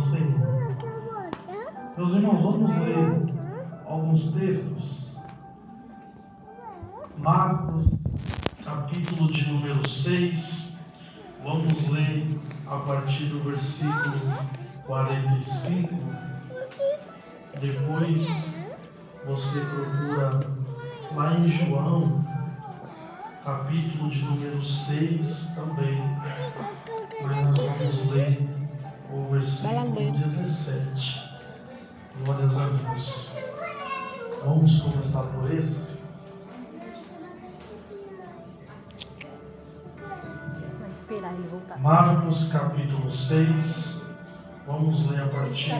do Senhor. Meus irmãos, vamos ler alguns textos. Marcos, capítulo de número 6. Vamos ler a partir do versículo 45. Depois você procura lá em João, capítulo de número 6 também. Mas nós vamos ler o versículo 17. Glórias a Deus. Vamos começar por esse. Vai esperar ele voltar. Marcos capítulo 6. Vamos ler a partir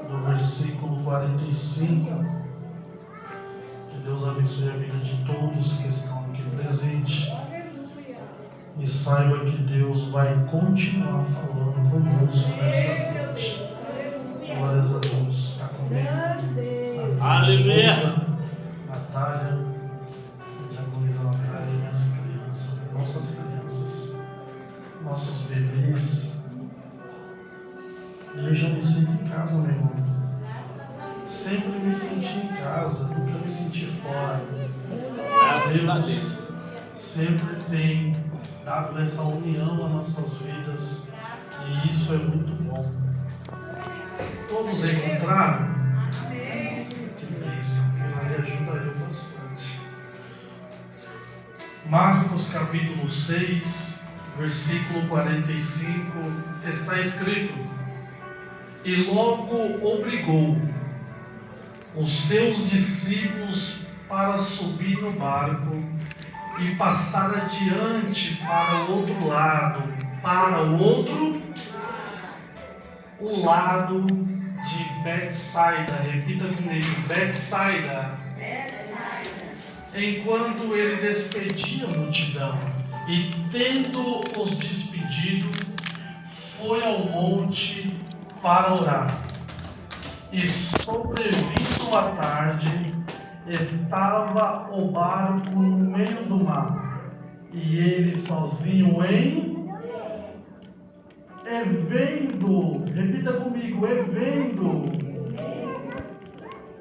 do versículo 45. Que Deus abençoe a vida de todos que estão aqui presentes. E saiba que Deus vai continuar falando conosco nessa noite. Glórias a Deus. Está comigo. Aleluia. Natália, diaconisa Natália e minhas crianças, nossas crianças, nossos bebês. E eu já me sinto em casa, meu irmão. Sempre me senti em casa, nunca me senti fora. Deus sempre tem dado essa união às nossas vidas e isso é muito bom. Todos encontraram? Que bênção, que me ajudaria bastante. Marcos capítulo 6, versículo 45, está escrito: e logo obrigou os seus discípulos para subir no barco e passar adiante para o outro lado, o lado de Betsaida. Repita comigo, Betsaida. Enquanto ele despedia a multidão e tendo-os despedido, foi ao monte para orar. E sobrevindo a tarde, estava o barco no meio do mar, e ele sozinho vendo, repita comigo, vendo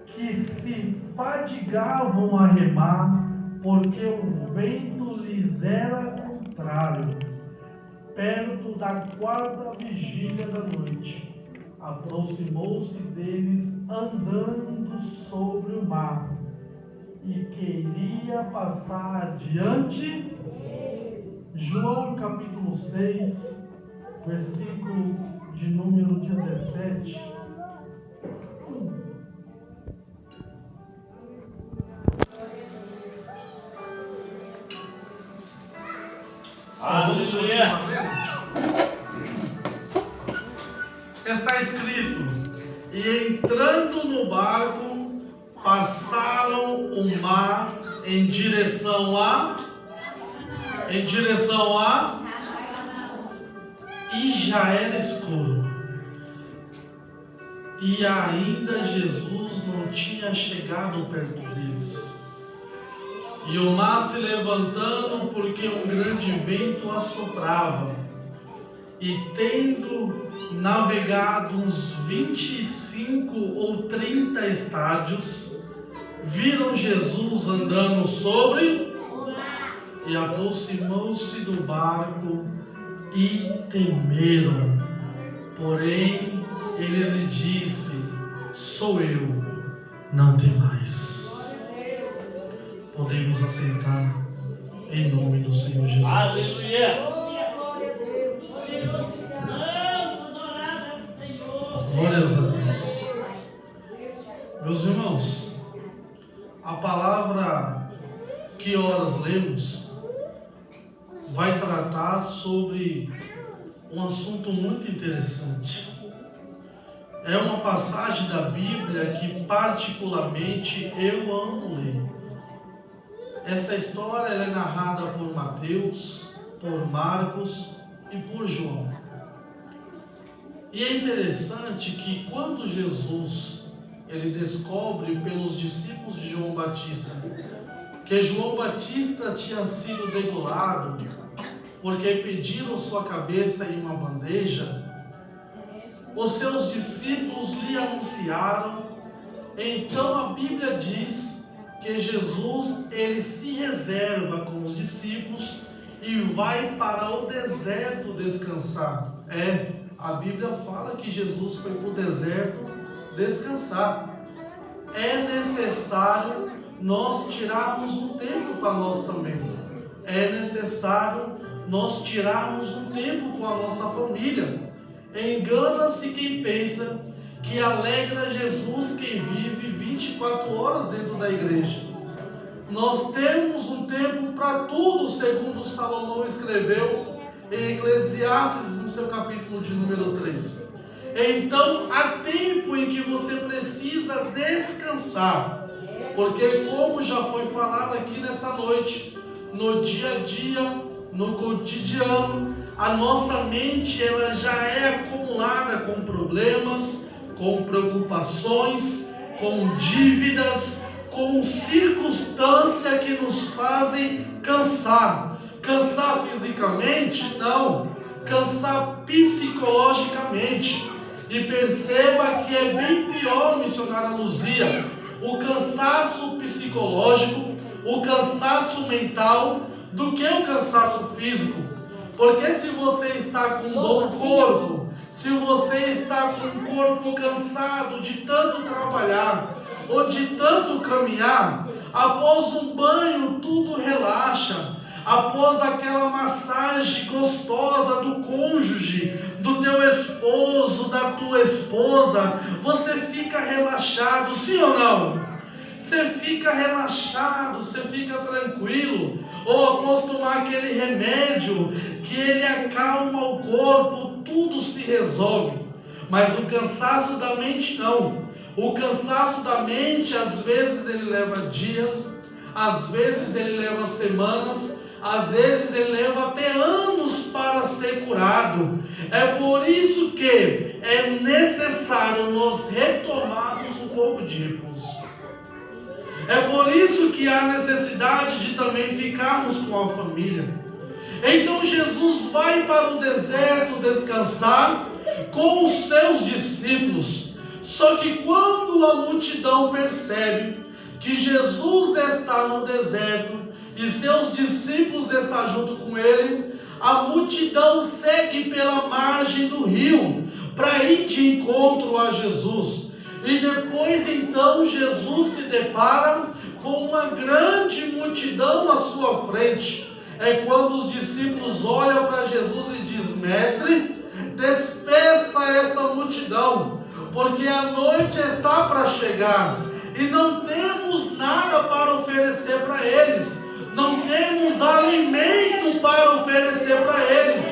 que se fadigavam a remar, porque o vento lhes era contrário, perto da quarta vigília da noite, aproximou-se deles andando sobre o mar, e queria passar adiante. João capítulo 6, versículo de número 17. Aleluia. Está escrito: e entrando no barco, passaram o mar em direção a e já era escuro. E ainda Jesus não tinha chegado perto deles. E o mar se levantando, porque um grande vento assoprava. E tendo navegado uns 25 ou 30 estádios, viram Jesus andando sobre o mar, e aproximou-se do barco e temeram. Porém, ele lhe disse: sou eu, não temais. Podemos assentar em nome do Senhor Jesus. Aleluia. Glórias a Deus. Meus irmãos, a palavra que horas lemos vai tratar sobre um assunto muito interessante. É uma passagem da Bíblia que particularmente eu amo ler. Essa história ela é narrada por Mateus, por Marcos e por João. E é interessante que quando Jesus ele descobre pelos discípulos de João Batista que João Batista tinha sido degolado porque pediram sua cabeça em uma bandeja, os seus discípulos lhe anunciaram. Então a Bíblia diz que Jesus, ele se reserva com os discípulos e vai para o deserto descansar. A Bíblia fala que Jesus foi para o deserto descansar. É necessário nós tirarmos um tempo para nós também. É necessário nós tirarmos um tempo com a nossa família. Engana-se quem pensa que alegra Jesus quem vive 24 horas dentro da igreja. Nós temos um tempo para tudo, segundo Salomão escreveu em Eclesiastes, no seu capítulo de número 3. Então, há tempo em que você precisa descansar, porque como já foi falado aqui nessa noite, no dia a dia, no cotidiano, a nossa mente ela já é acumulada com problemas, com preocupações, com dívidas, com circunstâncias que nos fazem cansar. Cansar fisicamente? Não. Cansar psicologicamente. E perceba que é bem pior, missionária Luzia, o cansaço psicológico, o cansaço mental, do que o cansaço físico. Porque se você está com dor no corpo, se você está com o corpo cansado de tanto trabalhar, ou de tanto caminhar, após um banho tudo relaxa, após aquela massagem gostosa do cônjuge, do teu esposo, da tua esposa, você fica relaxado, sim ou não? Você fica relaxado, você fica tranquilo. Ou após tomar aquele remédio que ele acalma o corpo, tudo se resolve. Mas o cansaço da mente não. O cansaço da mente, às vezes ele leva dias, às vezes ele leva semanas, às vezes ele leva até anos para ser curado. É por isso que é necessário nós retomarmos um pouco de repouso. É por isso que há necessidade de também ficarmos com a família. Então Jesus vai para o deserto descansar com os seus discípulos. Só que quando a multidão percebe que Jesus está no deserto e seus discípulos estão junto com ele, a multidão segue pela margem do rio para ir de encontro a Jesus. E depois então Jesus se depara com uma grande multidão à sua frente. É quando os discípulos olham para Jesus e dizem: Mestre, despeça essa multidão, porque a noite está para chegar e não temos nada para oferecer para eles, não temos alimento para oferecer para eles.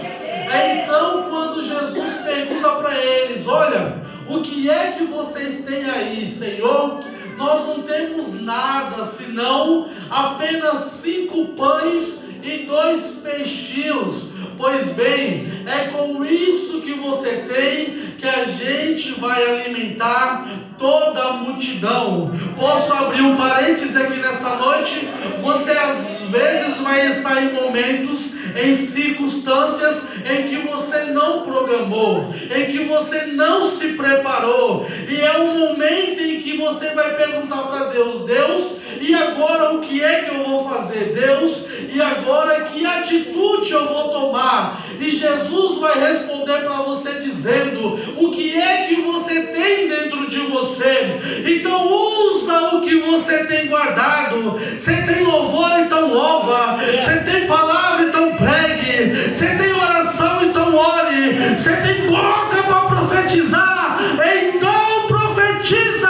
Então quando Jesus pergunta para eles: olha, o que é que vocês têm aí, Senhor? Nós não temos nada, senão apenas 5 pães e 2 peixinhos. Pois bem, é com isso que você tem que a gente vai alimentar toda a multidão. Posso abrir um parênteses aqui nessa noite? Você às vezes vai estar em momentos, em circunstâncias em que você não programou, em que você não se preparou, e é um momento em que você vai perguntar para Deus: Deus, e agora o que é que eu vou fazer? Deus, e agora que atitude eu vou tomar? E Jesus vai responder para você dizendo: o que é que você tem dentro de você? Então usa o que você tem guardado. Você tem louvor, então louva. Você tem palavra, então pregue. Você tem oração, então ore. Você tem boca para profetizar, então profetiza,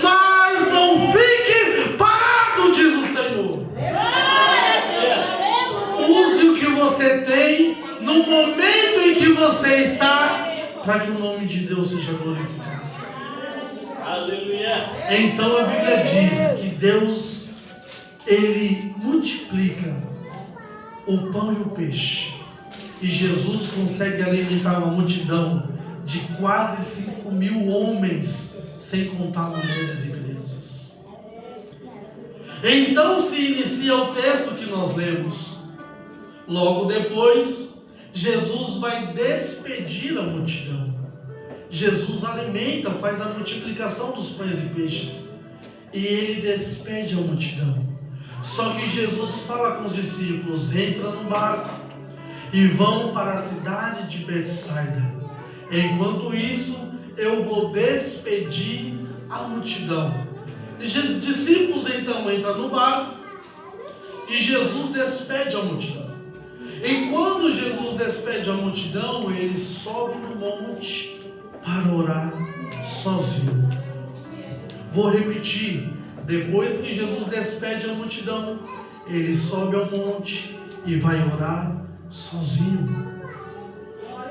mas não fique parado, diz o Senhor. Use o que você tem no momento em que você está, para que o nome de Deus seja glorificado. Aleluia. Então a Bíblia diz que Deus, ele multiplica o pão e o peixe, e Jesus consegue alimentar uma multidão de quase 5.000 homens, sem contar mulheres e crianças. Então se inicia o texto que nós lemos. Logo depois, Jesus vai despedir a multidão. Jesus alimenta, faz a multiplicação dos pães e peixes. E ele despede a multidão. Só que Jesus fala com os discípulos: entra no barco e vão para a cidade de Betsaida. Enquanto isso, eu vou despedir a multidão. E os discípulos então entram no barco e Jesus despede a multidão. E quando Jesus despede a multidão, ele sobe no monte para orar sozinho. Vou repetir: depois que Jesus despede a multidão, ele sobe ao monte e vai orar sozinho.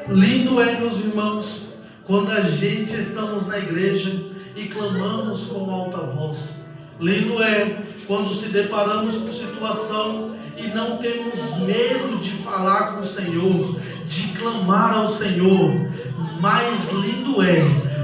Lindo é, meus irmãos, quando a gente estamos na igreja e clamamos com alta voz. Lindo é quando se deparamos com situação e não temos medo de falar com o Senhor, de clamar ao Senhor. Mais lindo é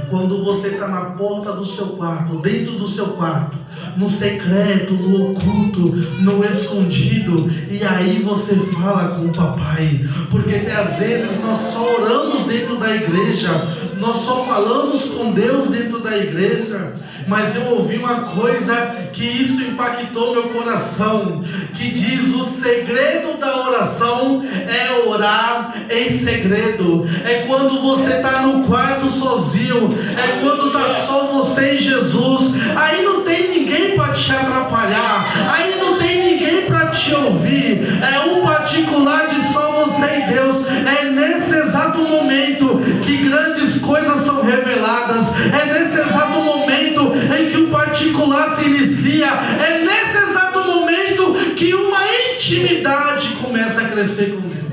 quando você está na porta do seu quarto, dentro do seu quarto, no secreto, no oculto, no escondido, e aí você fala com o papai. Porque às vezes nós só oramos dentro da igreja, nós só falamos com Deus dentro da igreja, mas eu ouvi uma coisa que isso impactou meu coração, que diz: o segredo da oração é orar em segredo. É quando você está no quarto sozinho, é quando está só você e Jesus. Aí não tem ninguém para te atrapalhar, aí não tem ninguém para te ouvir, é um particular de só você e Deus. É nesse exato momento que grandes coisas são reveladas, é nesse exato momento em que o particular se inicia, é nesse exato momento que uma intimidade começa a crescer com Deus.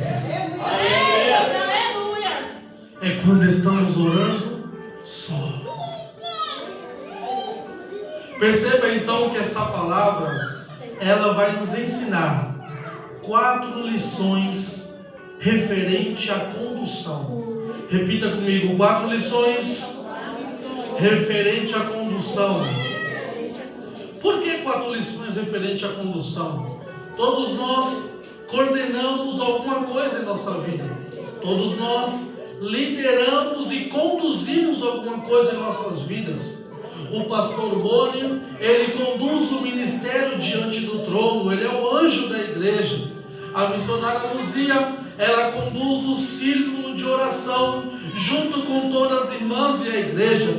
É quando estamos orando só. Perceba então que essa palavra, ela vai nos ensinar 4 lições referente à condução. Repita comigo: 4 lições referente à condução. Por que 4 lições referente à condução? Todos nós coordenamos alguma coisa em nossa vida. Todos nós lideramos e conduzimos alguma coisa em nossas vidas. O pastor Boni, ele conduz o ministério diante do trono, ele é o anjo da igreja. A missionária Luzia, ela conduz o círculo de oração junto com todas as irmãs e a igreja.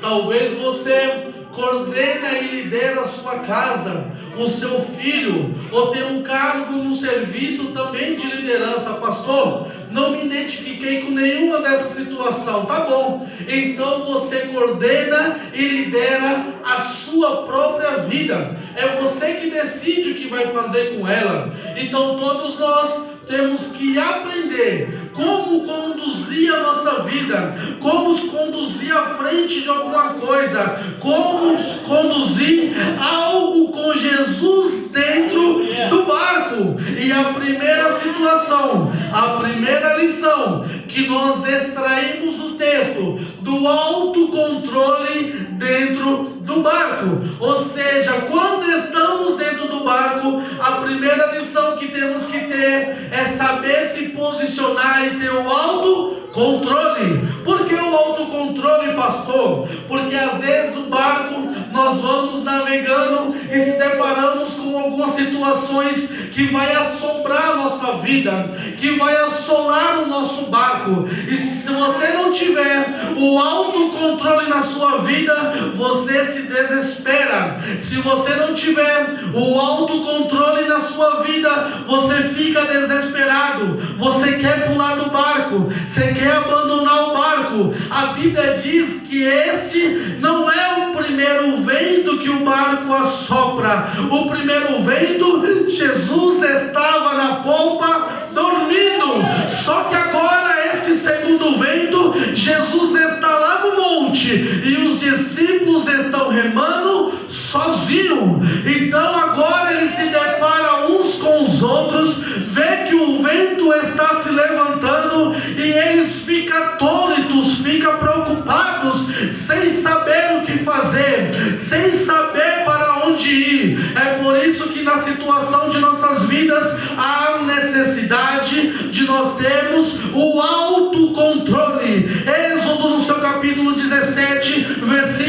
Talvez você coordena e lidera a sua casa, o seu filho, ou tem um cargo no serviço também de liderança. Pastor, não me identifiquei com nenhuma dessa situação. Tá bom, então você coordena e lidera a sua própria vida. É você que decide o que vai fazer com ela. Então todos nós temos que aprender como conduzir a nossa vida, como conduzir à frente de alguma coisa, como conduzir algo com Jesus dentro do barco. E a primeira situação, a primeira lição que nós extraímos do texto, do autocontrole dentro do barco. Ou seja, quando estamos dentro do barco, a primeira lição que temos que ter é saber se posicionar e ter o autocontrole. Por que o autocontrole, pastor? Porque às vezes o barco, nós vamos navegando e se deparamos com algumas situações que vai assombrar a nossa vida, que vai assolar o nosso barco. E se você não tiver o autocontrole na sua vida, você se desespera. Se você não tiver o autocontrole na sua vida, você fica desesperado. Você quer pular do barco, você quer abandonar o barco. A Bíblia diz que este não é o primeiro vento que o barco assopra. O primeiro vento, Jesus estava na polpa dormindo. Só que agora este segundo vento, Jesus está lá no monte e os discípulos estão remando sozinho. Então agora ele se depara uns com os outros, vê que o vento está se levantando e eles ficam atônitos, ficam preocupados, sem saber o que fazer, sem saber para onde ir. É por isso que na situação de nossas vidas há necessidade de nós termos o autocontrole. Êxodo no seu capítulo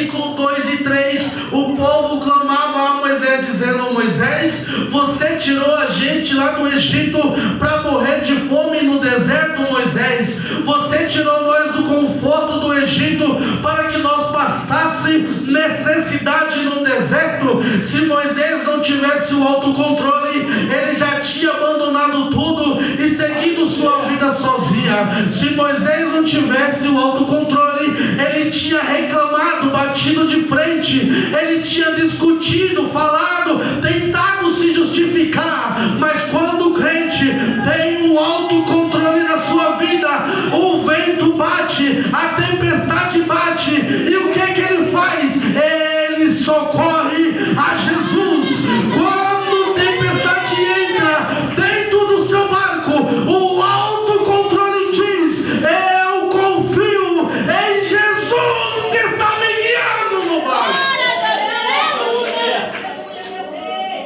versículo 2 e 3, o povo clamava a Moisés, dizendo: Moisés, você tirou a gente lá do Egito para morrer de fome no deserto, Moisés. Você tirou nós do conforto do Egito para que nós passássemos necessidade no deserto. Se Moisés não tivesse o autocontrole, ele já tinha abandonado tudo e seguido sua vida sozinha. Se Moisés não tivesse o autocontrole, ele tinha reclamado, batido de frente, ele tinha discutido, falado, tentado se justificar. Mas quando o crente tem o autocontrole na sua vida, o vento bate, a tempestade bate, e o que ele faz? Ele socorre a Jesus. Quando a tempestade entra dentro do seu barco, o autocontrole diz: eu confio em Jesus que está me guiando no barco.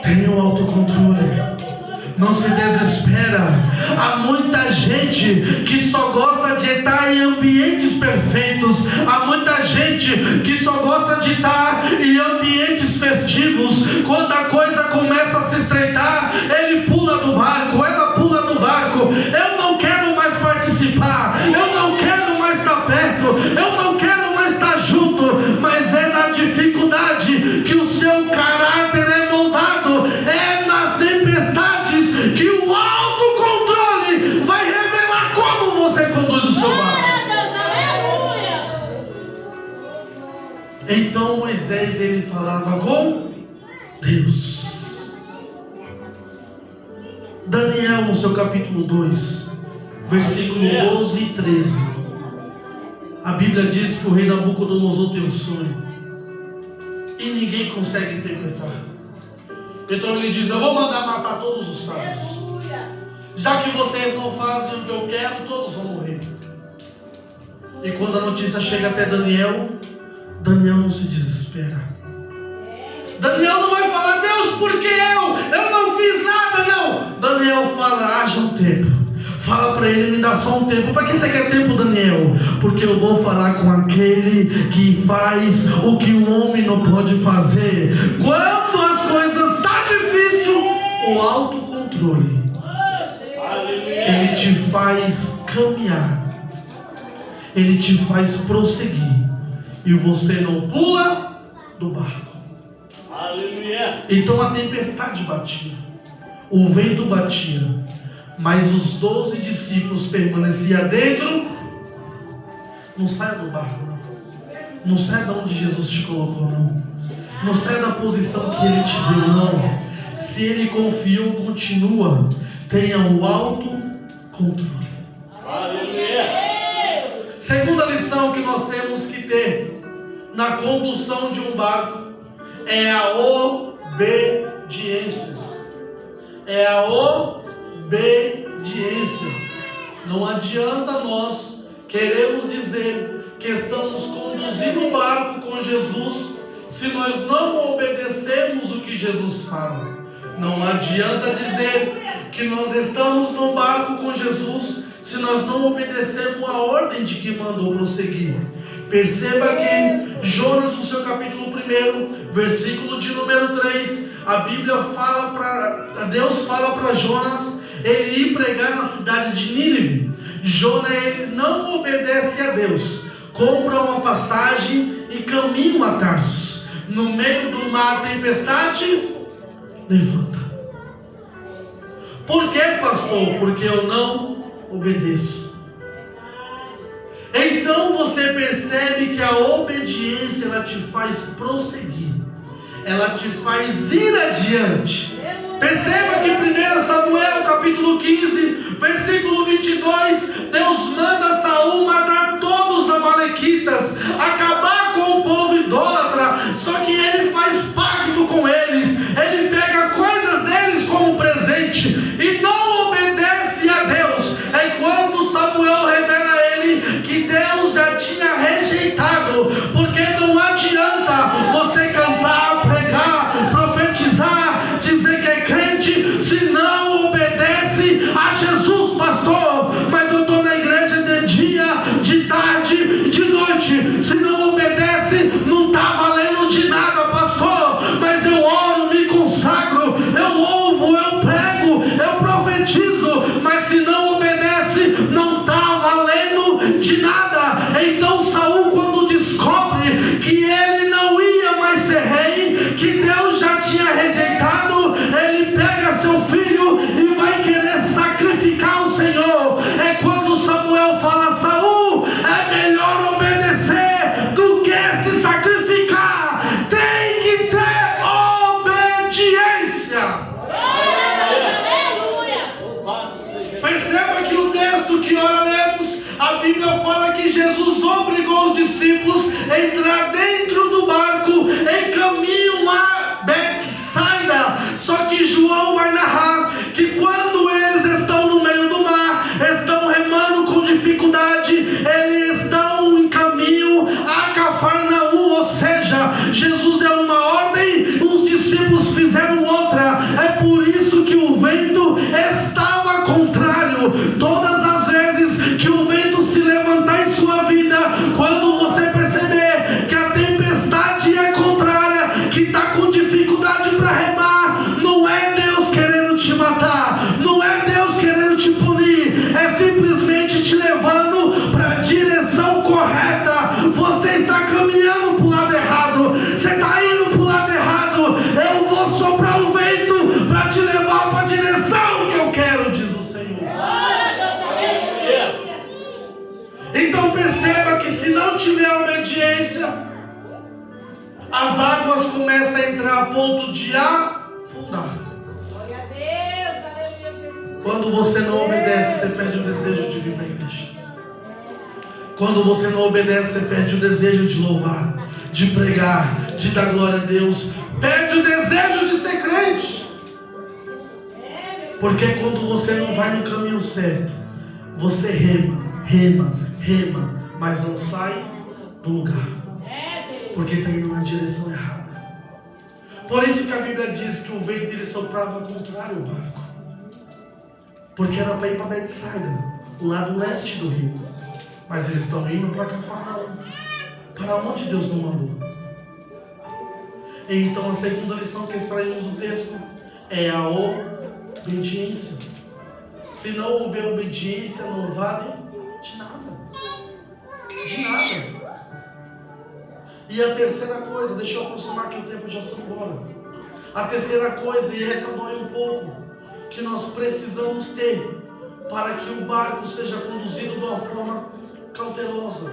Tenha o autocontrole, não se desespera. Há muita gente que só gosta de estar em ambientes perfeitos. Há muita gente que só gosta de estar em ambientes festivos. Quando a coisa começa a se estreitar, ele pula do barco, ela pula do barco. Eu não quero mais participar, eu não quero mais estar perto, eu não quero mais estar junto. Mas é na dificuldade que o seu caráter é moldado. É nas tempestades que o autocontrole vai revelar como você conduz o seu barco. Então Moisés, ele falava com Deus. Daniel, no seu capítulo 2, versículo 12 e 13, a Bíblia diz que o rei Nabucodonosor tem um sonho e ninguém consegue interpretar. Então ele diz: eu vou mandar matar todos os sábios. Já que vocês não fazem o que eu quero, todos vão morrer. E quando a notícia chega até Daniel, Daniel não se desespera. Daniel não vai falar: Deus, por que eu não fiz nada, não. Daniel fala: haja um tempo. Fala para ele: me dá só um tempo. Para que você quer tempo, Daniel? Porque eu vou falar com aquele que faz o que um homem não pode fazer. Quando as coisas estão difíceis, o autocontrole, ele te faz caminhar, ele te faz prosseguir, e você não pula do barco. Aleluia. Então a tempestade batia, o vento batia, mas os 12 discípulos permaneciam dentro. Não saia do barco, não. Não saia de onde Jesus te colocou, não. Não saia da posição que Ele te deu, não. Se Ele confiou, continua. Tenha o autocontrole. Segunda lição que nós temos que ter na condução de um barco é a obediência. É a obediência. Não adianta nós queremos dizer que estamos conduzindo o barco com Jesus se nós não obedecemos o que Jesus fala. Não adianta dizer que nós estamos no barco com Jesus se nós não obedecemos a ordem de que mandou prosseguir. Perceba que Jonas, no seu capítulo 1, versículo de número 3, a Bíblia fala Deus fala para Jonas ele ir pregar na cidade de Nínive. Jonas, ele não obedece a Deus, compra uma passagem e caminha a Tarsus. No meio do mar, tempestade, levanta. Por que, pastor? Porque eu não obedeço. Então você percebe que a obediência, ela te faz prosseguir, ela te faz ir adiante. Perceba que 1 Samuel capítulo 15, versículo 22, Deus manda Saul matar todos os amalequitas, acabar com o povo idólatra. Só que ele faz pacto com eles, ele pega coisas deles como presente e não obedece a Deus. É quando Samuel revela a ele que Deus já tinha rejeitado, porque não adianta você cantar, pregar, profetizar, dizer que é crente, se não obedece a Jesus, pastor. Mas eu estou na igreja de dia, de tarde, de noite. Se não está valendo de nada, pastor, mas eu oro, me consagro, eu louvo, eu prego, eu profetizo, mas se não obedece, não está valendo de nada. Então Saul, quando descobre que ele não ia mais ser rei, que Deus já tinha rejeitado, ele pega seu filho e vai querer sacrificar o Senhor. É quando Samuel fala: Saul, é melhor obedecer do que se sacrificar. Tem que ter obediência. Perceba que o texto que ora lemos, a Bíblia fala que Jesus obrigou os discípulos a entrar dentro do barco em caminho a Betsaida. Só que João vai narrar que quando eles estão no meio do mar, estão remando com dificuldade, eles estão em caminho a Cafarnaum, ou seja, Jesus deu uma ordem, os discípulos fizeram outra. É por isso que o vento estava contrário. Todas as vezes que o vento se levantar em sua vida, quando você perceber que a tempestade é contrária, que está com dificuldade para remar, não é Deus querendo te matar, não é Deus querendo te punir, é simplesmente te levando para a direção correta. Você está caminhando para o lado errado, você está indo para o lado errado. Eu vou soprar o vento para te levar para a direção que eu quero, diz o Senhor. Então perceba que se não tiver obediência, as águas começam a entrar a ponto de afundar. Glória a Deus, aleluia, Jesus. Quando você não obedece, você perde o desejo de vir para a igreja. Quando você não obedece, você perde o desejo de louvar, de pregar, de dar glória a Deus. Perde o desejo de ser crente. Porque quando você não vai no caminho certo, você rema, mas não sai do lugar. Porque está indo na direção errada. Por isso que a Bíblia diz que o vento ele soprava ao contrário ao barco. Porque era para ir para Betsaida, o lado leste do rio. Mas eles estão indo para Cafarnaum, para onde Deus não mandou. Então a segunda lição que extraímos do texto é a obediência. Se não houver obediência, não vale de nada. De nada. E a terceira coisa, deixa eu aproximar que o tempo já foi embora. A terceira coisa, e essa dói um pouco, que nós precisamos ter para que o barco seja conduzido de uma forma cautelosa,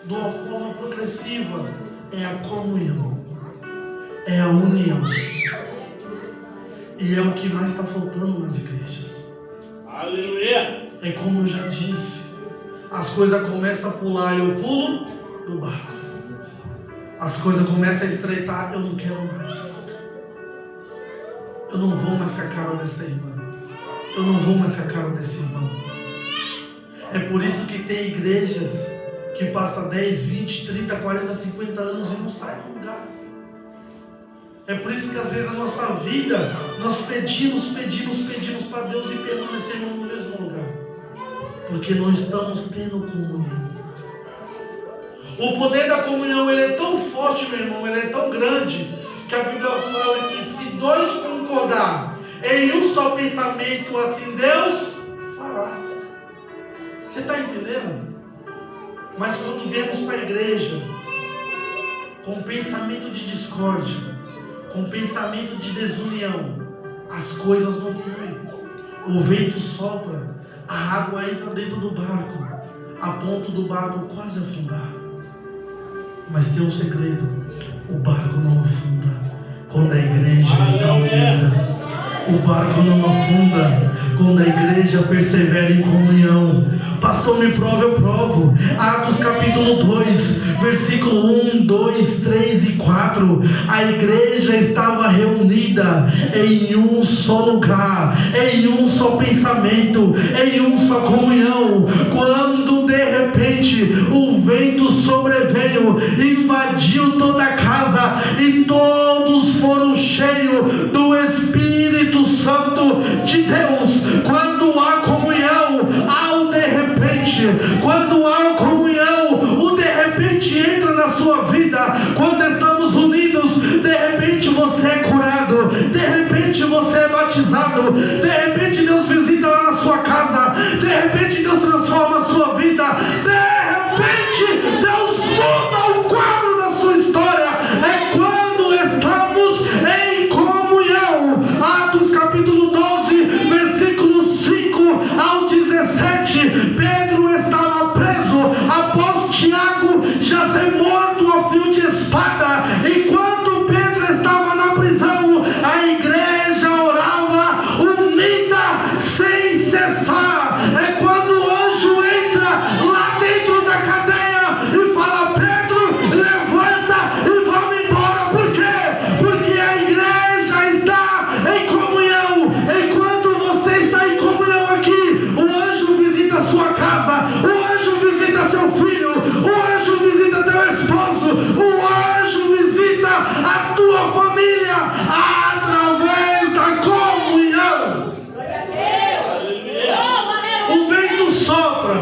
de uma forma progressiva, é a comunhão, é a união. E é o que mais está faltando nas igrejas. Aleluia! É como eu já disse, as coisas começam a pular, eu pulo do barco. As coisas começam a estreitar, eu não quero mais. Eu não vou mais com a cara dessa irmã. Eu não vou mais com a cara desse irmão. É por isso que tem igrejas que passam 10, 20, 30, 40, 50 anos e não saem do lugar. É por isso que às vezes a nossa vida, nós pedimos para Deus e permanecemos no mesmo lugar. Porque não estamos tendo comunhão. O poder da comunhão, ele é tão forte, meu irmão, ele é tão grande, que a Bíblia fala que se dois concordar em um só pensamento, assim Deus fará. Você está entendendo? Mas quando viemos para a igreja com pensamento de discórdia, com pensamento de desunião, as coisas não fluem. O vento sopra, a água entra dentro do barco, a ponto do barco quase afundar. Mas tem um segredo: o barco não afunda quando a igreja está unida. O barco não afunda quando a igreja persevera em comunhão. Pastor, me prova, eu provo. Atos capítulo 2, versículo 1, 2, 3 e 4. A igreja estava reunida em um só lugar, em um só pensamento, em um só comunhão. Quando de repente o vento sobreveio, invadiu toda a casa e todos foram cheios do Espírito Santo de Deus. Quando há comunhão, há o de repente. Quando há comunhão, o de repente entra na sua vida, quando estamos unidos, de repente você é curado, de repente você é batizado, de repente Deus visita lá na sua casa, de repente Deus transforma a sua vida, de repente Deus muda o quadro da sua história. É quando estamos em comunhão. Atos capítulo 12, versículos 5 ao 17. Pedro estava preso após Tiago já ser morto a fio de espada. Enquanto Pedro estava na prisão, a igreja orava unida sem cessar. É quando o anjo entra lá dentro da cadeia e fala: Pedro, levanta e vamos embora. Por quê? Porque a igreja está em comunhão. Enquanto você está em comunhão aqui, o anjo visita a sua casa, o anjo visita seu filho, o anjo visita teu esposo, o anjo visita a tua família através da comunhão. O vento sopra,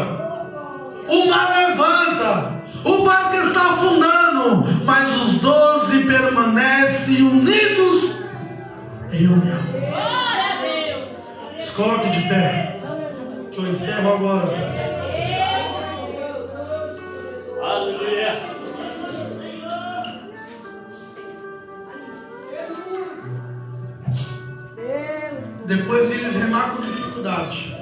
o mar levanta, o barco está afundando, mas os 12 permanecem unidos em união. Se coloque de pé, que eu encerro agora. Aleluia. Depois eles remar com dificuldade.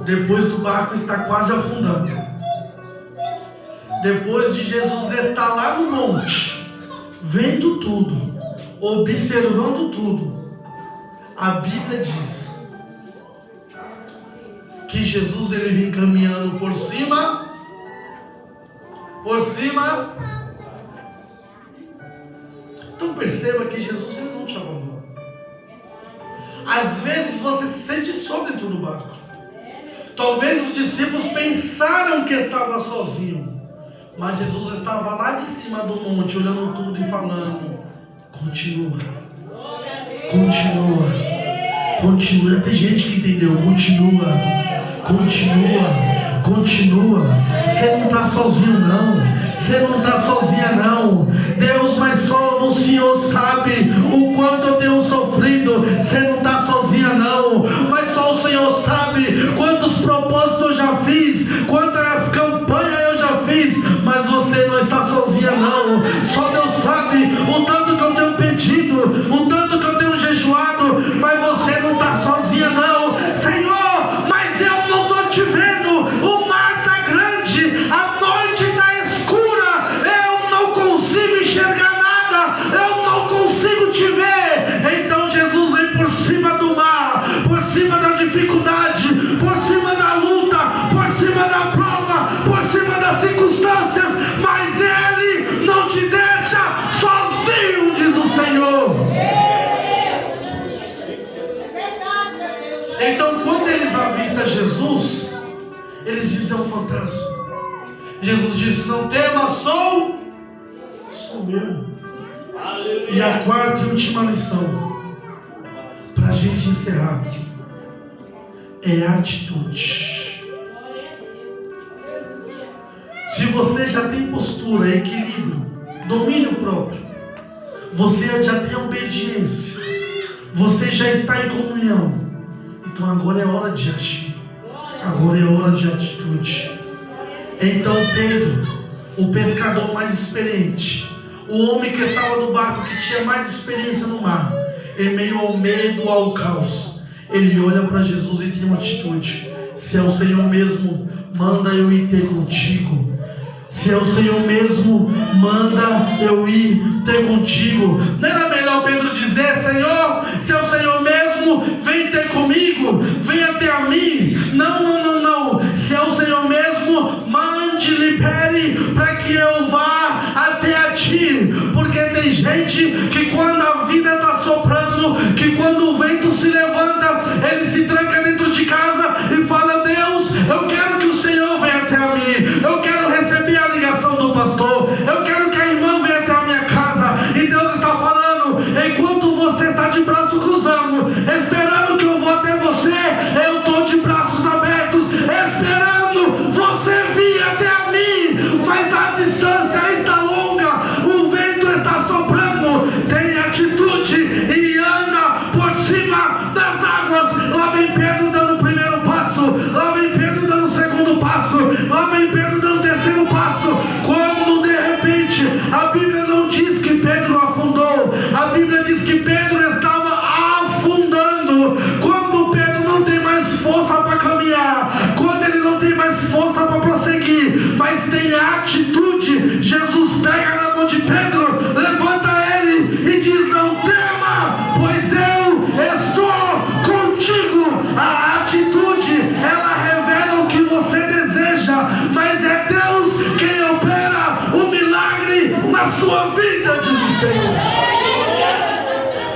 Depois do barco estar quase afundando. Depois de Jesus estar lá no monte, vendo tudo, observando tudo, a Bíblia diz que Jesus ele vinha caminhando por cima. Então perceba que Jesus ele não te abandonou. Às vezes você se sente só dentro do barco. Talvez os discípulos pensaram que estava sozinho, mas Jesus estava lá de cima do monte, olhando tudo e falando: continua. Tem gente que entendeu. Continua. Você não está sozinho não. Você não está sozinha não. Deus, mas só o Senhor sabe o quanto eu tenho sofrido. Você não está sozinha não. Mas só o Senhor sabe quantos propósitos eu já fiz, quantas campanhas eu já fiz. Mas você não está sozinha não. Só Deus sabe o tanto que eu tenho pedido, o tanto que eu tenho jejuado. Mas você não está sozinha não. Senhor, mas eu não estou te vendo. O mar está grande, a noite está escura, eu não consigo enxergar nada, eu não consigo te ver. Então Jesus vem por cima do mar, por cima da dificuldade, por cima da luta, por cima da prova, por cima das circunstâncias, mas Ele não te deixa sozinho, diz o Senhor. Então quando eles avistam Jesus, eles dizem: é um fantasma. Jesus disse: não tema, sou eu. Aleluia. E a quarta e última lição, para a gente encerrar, é a atitude. Se você já tem postura, equilíbrio, domínio próprio, você já tem obediência, você já está em comunhão, então agora é hora de agir. Agora é hora de atitude. Então Pedro, o pescador mais experiente, o homem que estava no barco, que tinha mais experiência no mar, em meio ao medo, ao caos, ele olha para Jesus e tem uma atitude: se é o Senhor mesmo, manda eu ir ter contigo. Se é o Senhor mesmo, manda eu ir ter contigo. Não era melhor Pedro dizer: Senhor, se é o Senhor mesmo, vem ter comigo, vem até a mim. Não. Se é o Senhor mesmo, mande, libere, para que eu vá até a ti. Porque tem gente que quando a vida está soprando, que quando o vento se levanta, ele se tranca dentro de casa e fala: Deus, eu quero que o Senhor venha até a mim, eu quero receber a ligação do pastor, eu quero que a irmã venha até a minha casa. E Deus está falando: enquanto você está de braço cruzando, esperando que eu vou até você, eu estou de braços abertos, esperando você vir até a mim. Mas a atitude, Jesus pega na mão de Pedro, levanta ele e diz: não tema, pois eu estou contigo. A atitude, ela revela o que você deseja, mas é Deus quem opera o milagre na sua vida, diz o Senhor.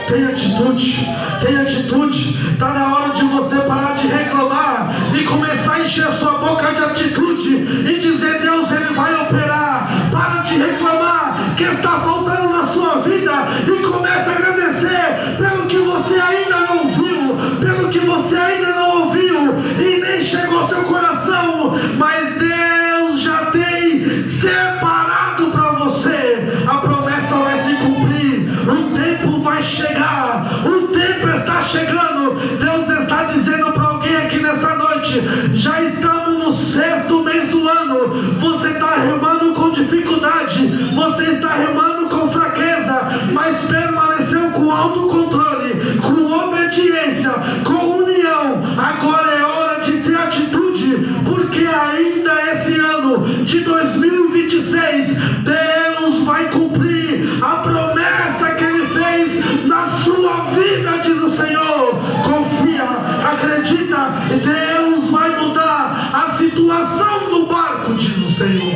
Tem atitude, tem atitude. Está na hora de você parar de reclamar e começar a encher a sua boca de atitude e dizer: Deus, Ele vai operar. Para de reclamar que está faltando na sua vida e comece a agradecer pelo que você ainda não viu, pelo que você ainda não ouviu e nem chegou ao seu coração, mas Deus já tem separado para você. A promessa vai se cumprir, o tempo vai chegar, o tempo está chegando. Deus está dizendo para alguém aqui nessa noite: já estamos no 6º mês do ano. Você está remando com dificuldade, você está remando com fraqueza, mas permaneceu com autocontrole, com obediência, com união. Agora é hora de ter atitude, porque ainda esse ano de 2026 Deus vai cumprir a promessa que Ele fez na sua vida, diz o Senhor. Confia, acredita, Deus vai mudar a situação do barco, diz o Senhor.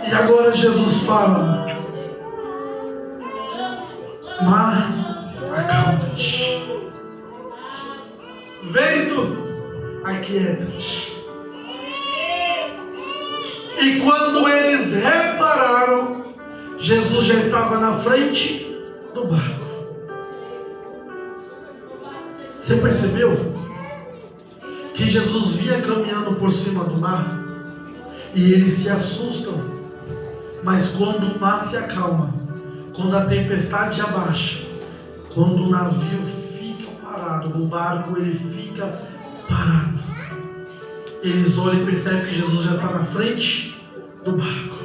E agora Jesus fala: mar, acalma-te. Vento, aquieta-te. E quando eles repararam, Jesus já estava na frente do barco. Você percebeu que Jesus vinha caminhando por cima do mar e eles se assustam? Mas quando o mar se acalma, quando a tempestade abaixa, quando o navio fica parado, o barco ele fica parado, eles olham e percebem que Jesus já está na frente do barco.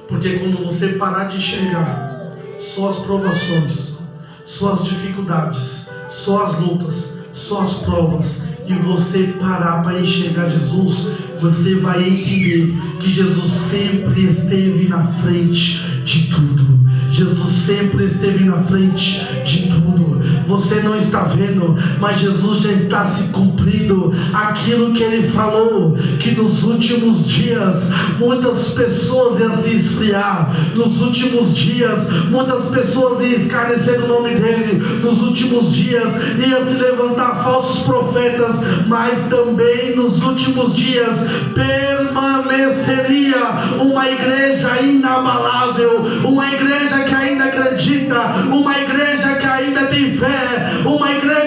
Porque quando você parar de enxergar só as provações, só as dificuldades, só as lutas, só as provas, e você parar para enxergar Jesus, você vai entender que Jesus sempre esteve na frente de tudo. Jesus sempre esteve na frente de tudo. Você não está vendo, mas Jesus já está se cumprindo aquilo que Ele falou, que nos últimos dias muitas pessoas iam se esfriar, nos últimos dias muitas pessoas iam escarnecer do nome dEle, nos últimos dias iam se levantar falsos profetas, mas também nos últimos dias permaneceria uma igreja inabalável, uma igreja que ainda acredita, uma igreja que ainda tem fé, uma igreja